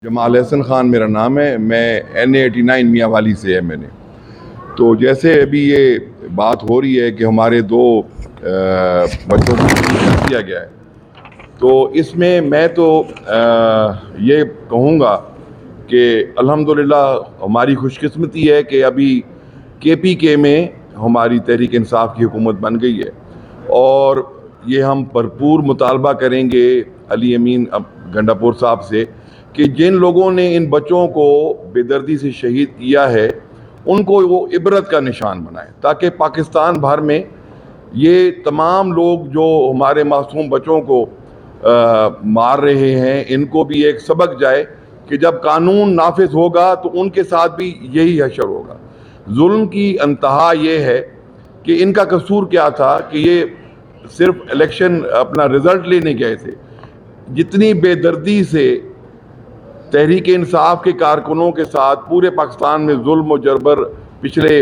جمال احسن خان میرا نام ہے. میں NA89 میاں والی سے ہے. میں نے تو جیسے ابھی یہ بات ہو رہی ہے کہ ہمارے دو بچوں کو کر دیا گیا ہے، تو اس میں تو یہ کہوں گا کہ الحمدللہ ہماری خوش قسمتی ہے کہ ابھی KPK میں ہماری تحریک انصاف کی حکومت بن گئی ہے، اور یہ ہم بھرپور مطالبہ کریں گے علی امین گنڈا پور صاحب سے کہ جن لوگوں نے ان بچوں کو بے دردی سے شہید کیا ہے ان کو وہ عبرت کا نشان بنائیں، تاکہ پاکستان بھر میں یہ تمام لوگ جو ہمارے معصوم بچوں کو مار رہے ہیں ان کو بھی ایک سبق جائے کہ جب قانون نافذ ہوگا تو ان کے ساتھ بھی یہی حشر ہوگا. ظلم کی انتہا یہ ہے کہ ان کا قصور کیا تھا کہ یہ صرف الیکشن اپنا رزلٹ لینے گئے تھے. جتنی بے دردی سے تحریک انصاف کے کارکنوں کے ساتھ پورے پاکستان میں ظلم و جبر پچھلے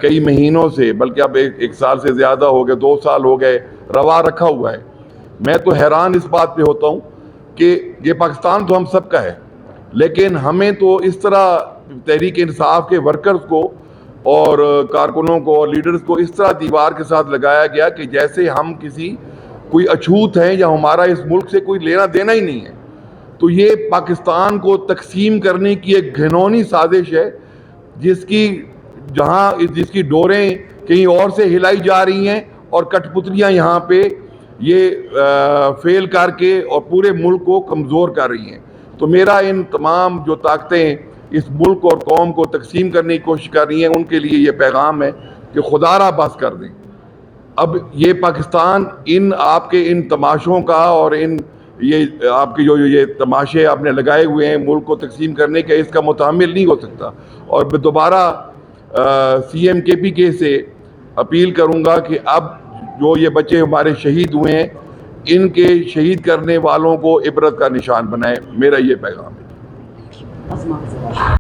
کئی مہینوں سے، بلکہ اب ایک سال سے زیادہ ہو گئے، 2 سال ہو گئے، روا رکھا ہوا ہے. میں تو حیران اس بات پہ ہوتا ہوں کہ یہ پاکستان تو ہم سب کا ہے، لیکن ہمیں تو اس طرح تحریک انصاف کے ورکرز کو اور کارکنوں کو اور لیڈرز کو اس طرح دیوار کے ساتھ لگایا گیا کہ جیسے ہم کوئی اچھوت ہیں یا ہمارا اس ملک سے کوئی لینا دینا ہی نہیں ہے. تو یہ پاکستان کو تقسیم کرنے کی ایک گھنونی سازش ہے، جس کی ڈوریں کہیں اور سے ہلائی جا رہی ہیں اور کٹ پتلیاں یہاں پہ یہ فیل کر کے اور پورے ملک کو کمزور کر رہی ہیں. تو میرا ان تمام جو طاقتیں اس ملک اور قوم کو تقسیم کرنے کی کوشش کر رہی ہیں ان کے لیے یہ پیغام ہے کہ خدا را بس کر دیں. اب یہ پاکستان آپ کے ان تماشوں کا اور یہ آپ کے جو یہ تماشے آپ نے لگائے ہوئے ہیں ملک کو تقسیم کرنے کے، اس کا متحمل نہیں ہو سکتا. اور میں دوبارہ CM KPK سے اپیل کروں گا کہ اب جو یہ بچے ہمارے شہید ہوئے ہیں ان کے شہید کرنے والوں کو عبرت کا نشان بنائے. میرا یہ پیغام ہے.